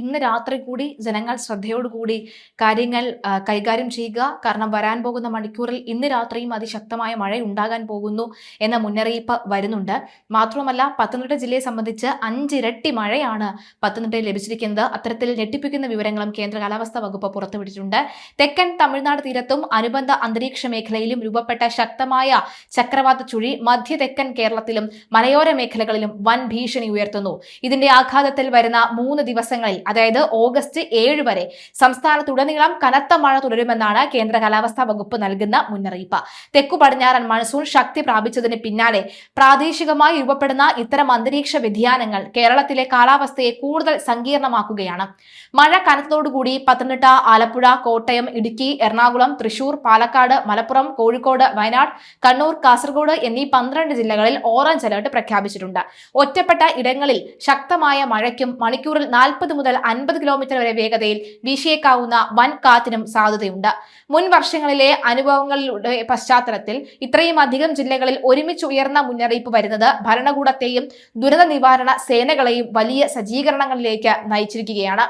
ഇന്ന് രാത്രി കൂടി ജനങ്ങൾ ശ്രദ്ധയോടുകൂടി കാര്യങ്ങൾ കൈകാര്യം ചെയ്യുക. കാരണം വരാൻ പോകുന്ന മണിക്കൂറിൽ ഇന്ന് രാത്രിയും അതിശക്തമായ മഴ ഉണ്ടാകാൻ പോകുന്നു എന്ന മുന്നറിയിപ്പ് വരുന്നുണ്ട്. മാത്രമല്ല, പത്തനംതിട്ട ജില്ലയെ സംബന്ധിച്ച് 5 ഇരട്ടി മഴയാണ് പത്തനംതിട്ടയിൽ ലഭിച്ചിരിക്കുന്നത്. അത്തരത്തിൽ ഞെട്ടിപ്പിക്കുന്ന വിവരങ്ങളും കേന്ദ്ര കാലാവസ്ഥാ വകുപ്പ് പുറത്തുവിട്ടിട്ടുണ്ട്. തെക്കൻ തമിഴ്നാട് തീരത്തും അനുബന്ധ അന്തരീക്ഷ മേഖലയിലും രൂപപ്പെട്ട ശക്തമായ ചക്രവാത ചുഴി മധ്യ തെക്കൻ കേരളത്തിലും മലയോര മേഖലകളിലും വൻ ഭീഷണി ഉയർത്തുന്നു. ഇതിന്റെ ആഘാതത്തിൽ വരുന്ന 3 ദിവസങ്ങളിൽ, അതായത് ഓഗസ്റ്റ് 7 വരെ സംസ്ഥാനത്തുടനീളം കനത്ത മഴ തുടരുമെന്നാണ് കേന്ദ്ര കാലാവസ്ഥാ വകുപ്പ് നൽകുന്ന മുന്നറിയിപ്പ്. തെക്കു പടിഞ്ഞാറൻ മൺസൂൺ ശക്തി പ്രാപിച്ചതിന് പിന്നാലെ പ്രാദേശികമായി രൂപപ്പെടുന്ന ഇത്തരം അന്തരീക്ഷ വ്യതിയാനങ്ങൾ കേരളത്തിലെ കാലാവസ്ഥയെ കൂടുതൽ സങ്കീർണമാക്കുകയാണ്. മഴ കനത്തതോടുകൂടി പത്തനംതിട്ട, ആലപ്പുഴ, കോട്ടയം, ഇടുക്കി, എറണാകുളം, തൃശൂർ, പാലക്കാട്, മലപ്പുറം, കോഴിക്കോട്, വയനാട്, കണ്ണൂർ, കാസർഗോഡ് എന്നീ 12 ജില്ലകളിൽ ഓറഞ്ച് അലർട്ട് പ്രഖ്യാപിച്ചിട്ടുണ്ട്. ഒറ്റപ്പെട്ട ഇടങ്ങളിൽ ശക്തമായ മഴയ്ക്കും മണിക്കൂറിൽ 40 മുതൽ 50 കിലോമീറ്റർ വരെ വേഗതയിൽ വീശിയേക്കാവുന്ന വൻ കാറ്റിനും സാധ്യതയുണ്ട്. മുൻ വർഷങ്ങളിലെ അനുഭവങ്ങളുടെ പശ്ചാത്തലത്തിൽ ഇത്രയും അധികം ജില്ലകളിൽ ഒരുമിച്ച് ഉയർന്ന മുന്നറിയിപ്പ് വരുന്നത് ഭരണകൂടത്തെയും ദുരന്ത നിവാരണ സേനകളെയും വലിയ സജ്ജീകരണങ്ങളിലേക്ക് നയിച്ചിരിക്കുകയാണ്.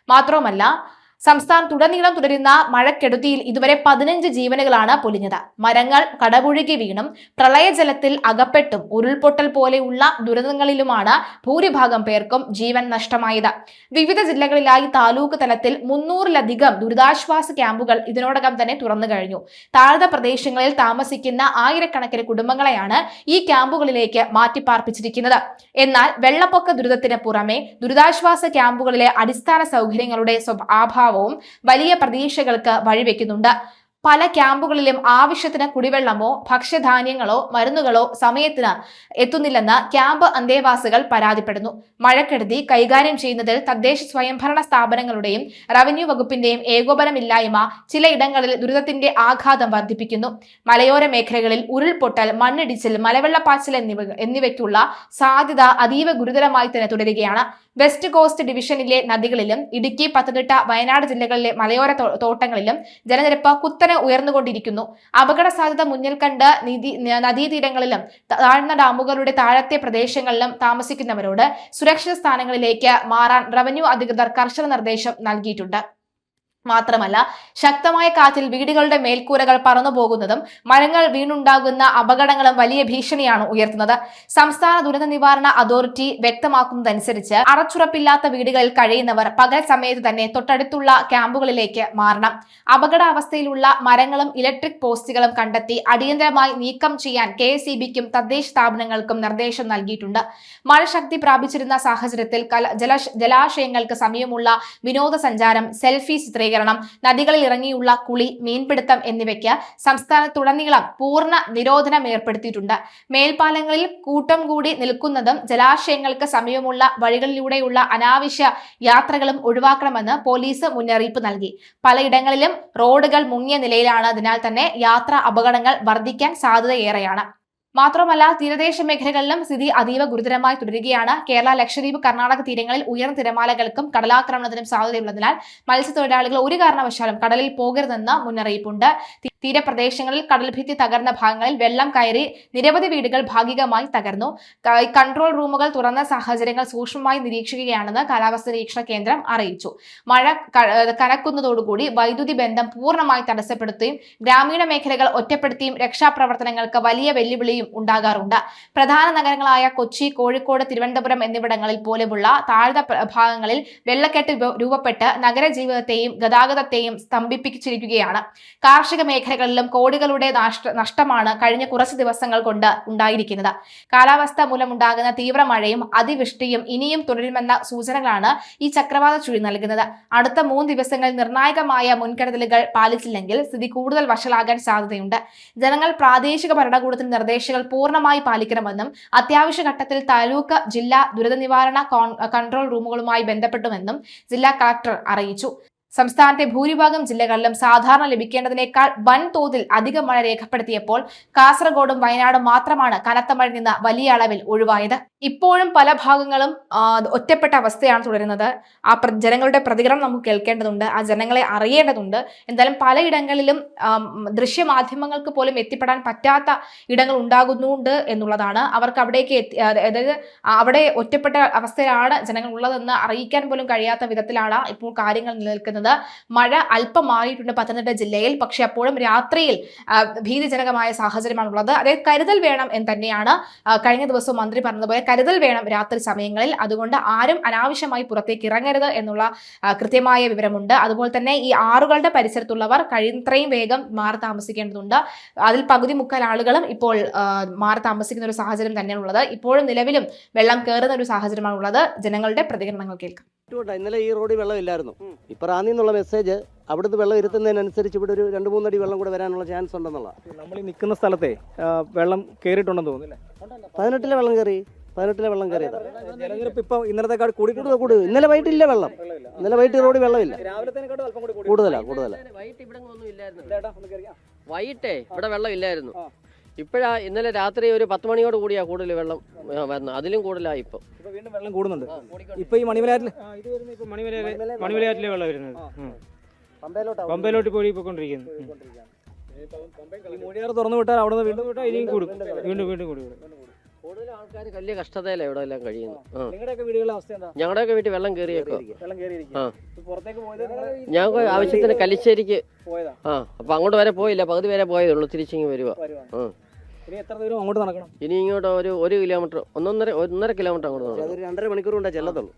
മാത്രവുമല്ല, സംസ്ഥാനത്തുടനീളം തുടരുന്ന മഴക്കെടുതിയിൽ ഇതുവരെ 15 ജീവനുകളാണ് പൊലിഞ്ഞത്. മരങ്ങൾ കടപുഴകി വീണും പ്രളയജലത്തിൽ അകപ്പെട്ടും ഉരുൾപൊട്ടൽ പോലെയുള്ള ദുരന്തങ്ങളിലുമാണ് ഭൂരിഭാഗം പേർക്കും ജീവൻ നഷ്ടമായത്. വിവിധ ജില്ലകളിലായി താലൂക്ക് തലത്തിൽ 300-ലധികം ദുരിതാശ്വാസ ക്യാമ്പുകൾ ഇതിനോടകം തന്നെ തുറന്നു കഴിഞ്ഞു. താഴ്ന്ന പ്രദേശങ്ങളിൽ താമസിക്കുന്ന ആയിരക്കണക്കിന് കുടുംബങ്ങളെയാണ് ഈ ക്യാമ്പുകളിലേക്ക് മാറ്റിപ്പാർപ്പിച്ചിരിക്കുന്നത്. എന്നാൽ വെള്ളപ്പൊക്ക ദുരിതത്തിന് പുറമെ ദുരിതാശ്വാസ ക്യാമ്പുകളിലെ അടിസ്ഥാന സൗകര്യങ്ങളുടെ അഭാവവും വലിയ പ്രതീക്ഷകൾക്ക് വഴിവെക്കുന്നുണ്ട്. പല ക്യാമ്പുകളിലും ആവശ്യത്തിന് കുടിവെള്ളമോ ഭക്ഷ്യധാന്യങ്ങളോ മരുന്നുകളോ സമയത്തിന് എത്തുന്നില്ലെന്ന് ക്യാമ്പ് അന്തേവാസികൾ പരാതിപ്പെടുന്നു. മഴക്കെടുതി കൈകാര്യം ചെയ്യുന്നതിൽ തദ്ദേശ സ്വയംഭരണ സ്ഥാപനങ്ങളുടെയും റവന്യൂ വകുപ്പിന്റെയും ഏകോപനമില്ലായ്മ ചിലയിടങ്ങളിൽ ദുരിതത്തിന്റെ ആഘാതം വർദ്ധിപ്പിക്കുന്നു. മലയോര മേഖലകളിൽ ഉരുൾപൊട്ടൽ, മണ്ണിടിച്ചിൽ, മലവെള്ളപ്പാച്ചിൽ എന്നിവയ്ക്കുള്ള സാധ്യത അതീവ ഗുരുതരമായി തന്നെ തുടരുകയാണ്. വെസ്റ്റ് കോസ്റ്റ് ഡിവിഷനിലെ നദികളിലും ഇടുക്കി, പത്തനംതിട്ട, വയനാട് ജില്ലകളിലെ മലയോര തോട്ടങ്ങളിലും ജലനിരപ്പ് കുത്തനെ ഉയർന്നുകൊണ്ടിരിക്കുന്നു. അപകട സാധ്യത മുന്നിൽ കണ്ട് നദീതീരങ്ങളിലും താഴ്ന്ന ഡാമുകളുടെ താഴത്തെ പ്രദേശങ്ങളിലും താമസിക്കുന്നവരോട് സുരക്ഷിത സ്ഥാനങ്ങളിലേക്ക് മാറാൻ റവന്യൂ അധികൃതർ കർശന നിർദ്ദേശം നൽകിയിട്ടുണ്ട്. മാത്രമല്ല, ശക്തമായ കാറ്റിൽ വീടുകളുടെ മേൽക്കൂരകൾ പറന്നുപോകുന്നതും മരങ്ങൾ വീണുണ്ടാകുന്ന അപകടങ്ങളും വലിയ ഭീഷണിയാണ് ഉയർത്തുന്നത്. സംസ്ഥാന ദുരന്ത നിവാരണ അതോറിറ്റി വ്യക്തമാക്കുന്നതനുസരിച്ച് അടച്ചുറപ്പില്ലാത്ത വീടുകളിൽ കഴിയുന്നവർ പകൽ സമയത്ത് തന്നെ തൊട്ടടുത്തുള്ള ക്യാമ്പുകളിലേക്ക് മാറണം. അപകടാവസ്ഥയിലുള്ള മരങ്ങളും ഇലക്ട്രിക് പോസ്റ്റുകളും കണ്ടെത്തി അടിയന്തരമായി നീക്കം ചെയ്യാൻ KSEBക്കും തദ്ദേശ സ്ഥാപനങ്ങൾക്കും നിർദ്ദേശം നൽകിയിട്ടുണ്ട്. മഴ ശക്തി പ്രാപിച്ചിരുന്ന സാഹചര്യത്തിൽ ജലാശയങ്ങൾക്ക് സമീപമുള്ള വിനോദസഞ്ചാരം, സെൽഫി ചിത്രീകരണം, നദികളിൽ ഇറങ്ങിയുള്ള കുളി, മീൻപിടുത്തം എന്നിവയ്ക്ക് സംസ്ഥാനത്തുടനീളം പൂർണ്ണ നിരോധനം ഏർപ്പെടുത്തിയിട്ടുണ്ട്. മേൽപ്പാലങ്ങളിൽ കൂട്ടം കൂടി നിൽക്കുന്നതും ജലാശയങ്ങൾക്ക് സമീപമുള്ള വഴികളിലൂടെയുള്ള അനാവശ്യ യാത്രകളും ഒഴിവാക്കണമെന്ന് പോലീസ് മുന്നറിയിപ്പ് നൽകി. പലയിടങ്ങളിലും റോഡുകൾ മുങ്ങിയ നിലയിലാണ്. അതിനാൽ തന്നെ യാത്രാ അപകടങ്ങൾ വർദ്ധിക്കാൻ സാധ്യതയേറെയാണ്. മാത്രമല്ല, തീരദേശ മേഖലകളിലും സ്ഥിതി അതീവ ഗുരുതരമായി തുടരുകയാണ്. കേരള, ലക്ഷദ്വീപ്, കർണാടക തീരങ്ങളിൽ ഉയർന്ന തിരമാലകൾക്കും കടലാക്രമണത്തിനും സാധ്യതയുള്ളതിനാൽ മത്സ്യത്തൊഴിലാളികൾ ഒരു കാരണവശാലും കടലിൽ പോകരുതെന്ന് മുന്നറിയിപ്പുണ്ട്. തീരപ്രദേശങ്ങളിൽ കടൽഭിത്തി തകർന്ന ഭാഗങ്ങളിൽ വെള്ളം കയറി നിരവധി വീടുകൾ ഭാഗികമായി തകർന്നു. കൺട്രോൾ റൂമുകൾ തുറന്ന സാഹചര്യങ്ങൾ സൂക്ഷ്മമായി നിരീക്ഷിക്കുകയാണെന്ന് കാലാവസ്ഥാ നിരീക്ഷണ കേന്ദ്രം അറിയിച്ചു. മഴ കനക്കുന്നതോടുകൂടി വൈദ്യുതി ബന്ധം പൂർണ്ണമായി തടസ്സപ്പെടുത്തുകയും ഗ്രാമീണ മേഖലകൾ ഒറ്റപ്പെടുത്തിയും രക്ഷാപ്രവർത്തനങ്ങൾക്ക് വലിയ വെല്ലുവിളിയും ഉണ്ടാകാറുണ്ട്. പ്രധാന നഗരങ്ങളായ കൊച്ചി, കോഴിക്കോട്, തിരുവനന്തപുരം എന്നിവിടങ്ങളിൽ പോലെയുള്ള താഴ്ന്ന ഭാഗങ്ങളിൽ വെള്ളക്കെട്ട് രൂപപ്പെട്ട് നഗരജീവിതത്തെയും ഗതാഗതത്തെയും സ്തംഭിപ്പിച്ചിരിക്കുകയാണ്. കാർഷിക മേഖലകളിലും കോടികളുടെ നഷ്ടമാണ് കഴിഞ്ഞ കുറച്ച് ദിവസങ്ങൾ കൊണ്ട് ഉണ്ടായിരിക്കുന്നത്. കാലാവസ്ഥ മൂലമുണ്ടാകുന്ന തീവ്ര മഴയും അതിവൃഷ്ടിയും ഇനിയും തുടരുമെന്ന സൂചനകളാണ് ഈ ചക്രവാത ചുഴി നൽകുന്നത്. അടുത്ത 3 ദിവസങ്ങളിൽ നിർണായകമായ മുൻകരുതലുകൾ പാലിച്ചില്ലെങ്കിൽ സ്ഥിതി കൂടുതൽ വഷളാകാൻ സാധ്യതയുണ്ട്. ജനങ്ങൾ പ്രാദേശിക ഭരണകൂടത്തിന്റെ നിർദ്ദേശങ്ങൾ പൂർണ്ണമായി പാലിക്കണമെന്നും അത്യാവശ്യ ഘട്ടത്തിൽ താലൂക്ക്, ജില്ലാ ദുരന്ത നിവാരണ കൺട്രോൾ റൂമുകളുമായി ബന്ധപ്പെട്ടുമെന്നും ജില്ലാ കളക്ടർ അറിയിച്ചു. സംസ്ഥാനത്തെ ഭൂരിഭാഗം ജില്ലകളിലും സാധാരണ ലഭിക്കേണ്ടതിനേക്കാൾ വൻതോതിൽ അധിക മഴ രേഖപ്പെടുത്തിയപ്പോൾ കാസർഗോഡും വയനാടും മാത്രമാണ് കനത്ത മഴയിൽ നിന്ന് വലിയ അളവിൽ ഒഴിവായത്. ഇപ്പോഴും പല ഭാഗങ്ങളും ഒറ്റപ്പെട്ട അവസ്ഥയാണ് തുടരുന്നത്. ജനങ്ങളുടെ പ്രതികരണം നമുക്ക് കേൾക്കേണ്ടതുണ്ട്, ആ ജനങ്ങളെ അറിയേണ്ടതുണ്ട്. എന്തായാലും പലയിടങ്ങളിലും ദൃശ്യമാധ്യമങ്ങൾക്ക് പോലും എത്തിപ്പെടാൻ പറ്റാത്ത ഇടങ്ങൾ ഉണ്ടാകുന്നുണ്ട് എന്നുള്ളതാണ്. അവർക്ക് അവിടേക്ക് അതായത് അവിടെ ഒറ്റപ്പെട്ട അവസ്ഥയിലാണ് ജനങ്ങൾ ഉള്ളതെന്ന് അറിയിക്കാൻ പോലും കഴിയാത്ത വിധത്തിലാണ് ഇപ്പോൾ കാര്യങ്ങൾ നിലനിൽക്കുന്നത്. മഴ അല്പം മാറിയിട്ടുണ്ട് പത്തനംതിട്ട ജില്ലയിൽ, പക്ഷെ അപ്പോഴും രാത്രിയിൽ ഭീതിജനകമായ സാഹചര്യമാണുള്ളത്. അതായത് കരുതൽ വേണം എന്ന് തന്നെയാണ് കഴിഞ്ഞ ദിവസം മന്ത്രി പറഞ്ഞതുപോലെ കരുതൽ വേണം രാത്രി സമയങ്ങളിൽ. അതുകൊണ്ട് ആരും അനാവശ്യമായി പുറത്തേക്ക് ഇറങ്ങരുത് എന്നുള്ള കൃത്യമായ വിവരമുണ്ട്. അതുപോലെ തന്നെ ഈ ആറുകളുടെ പരിസരത്തുള്ളവർ കഴിയുന്നത്രയും വേഗം മാറി താമസിക്കേണ്ടതുണ്ട്. അതിൽ പകുതി മുക്കാൽ ആളുകളും ഇപ്പോൾ മാറി താമസിക്കുന്ന ഒരു സാഹചര്യം തന്നെയാണുള്ളത്. ഇപ്പോഴും നിലവിലും വെള്ളം കയറുന്ന ഒരു സാഹചര്യമാണുള്ളത്. ജനങ്ങളുടെ പ്രതികരണങ്ങൾ കേൾക്കാം. ഇന്നലെ ഈ റോഡിൽ വെള്ളമില്ലായിരുന്നു. ഇപ്പൊ റാന്നിന്നുള്ള മെസ്സേജ് അവിടുന്ന് വെള്ളം ഇരുത്തുന്നതിനനുസരിച്ച് ഇവിടെ ഒരു 2-3 അടി വെള്ളം കൂടെ വരാനുള്ള ചാൻസ് ഉണ്ടെന്നുള്ള. നമ്മൾ ഈ നിൽക്കുന്ന സ്ഥലത്തെ വെള്ളം കയറിയിട്ടുണ്ടെന്ന് തോന്നുന്നില്ലേ? 18 വെള്ളം കയറി, 18 വെള്ളം കയറിയത്. ജലനിരപ്പ് ഇപ്പൊ ഇന്നലത്തെക്കാട് കൂടി. ഇന്നലെ വൈകിട്ടില്ല വെള്ളം, ഇന്നലെ വൈകിട്ട് റോഡിൽ വെള്ളമില്ല. രാവിലത്തേക്കാട്ടും അല്പം കൂടി കൂടുതലാ. വൈകിട്ട് ഇവിടെ ഒന്നും ഇല്ലായിരുന്നു. വൈകിട്ടേ ഇവിടെ വെള്ളം ഇല്ലായിരുന്നു. ഇപ്പോഴാ ഇന്നലെ രാത്രി ഒരു 10 മണിയോട് കൂടിയാ കൂടുതൽ വെള്ളം വരുന്നത്. അതിലും കൂടുതലായി ഇപ്പൊ വീണ്ടും വെള്ളം കൂടുന്നുണ്ട്. ഇപ്പൊ ഈ മണിമലയാറ്റില് മണിമലയാറ്റിലെ വെള്ളം വരുന്നത് പമ്പയിലോട്ട് പോയിക്കൊണ്ടിരിക്കുന്നു. മൂടിയാറ് തുറന്നു വിട്ടാൽ അവിടെ നിന്ന് വീണ്ടും വിട്ടാൽ ഇനിയും കൂടും, വീണ്ടും കൂടും. കൂടുതൽ ആൾക്കാർ വലിയ കഷ്ടതയിലാണ് ഇവിടെ എല്ലാം കഴിയുന്നത്. നിങ്ങളുടെയൊക്കെ വീടുകളുടെ അവസ്ഥ എന്താ? ഞങ്ങളുടെയൊക്കെ വീട്ടിൽ വെള്ളം കയറിയേക്കോ. പുറത്തേക്ക് പോയത് ഞങ്ങൾക്ക് ആവശ്യത്തിന് കല്ലിശ്ശേരിക്ക് പോയതാ. അപ്പൊ അങ്ങോട്ട് വരെ പോയില്ല, പകുതി വരെ പോയതേ ഉള്ളൂ. തിരിച്ചിങ്ങ് വരുവാ. ഇനി എത്ര ദൂരം അങ്ങോട്ട് നടക്കണം? ഇനി ഇങ്ങോട്ട് ഒരു കിലോമീറ്റർ, 1.5 കിലോമീറ്റർ അങ്ങോട്ട് നടക്കണം. അതൊരു 2.5 മണിക്കൂർ കൊണ്ടേ ചെല്ലത്തുള്ളൂ.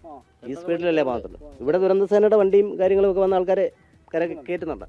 ഈ സ്പീഡിലല്ലേ പാകത്തുള്ളൂ. ഇവിടെ ദുരന്ത സേനയുടെ വണ്ടിയും കാര്യങ്ങളും ഒക്കെ വന്ന ആൾക്കാരെ കയറ്റുന്നുണ്ട്.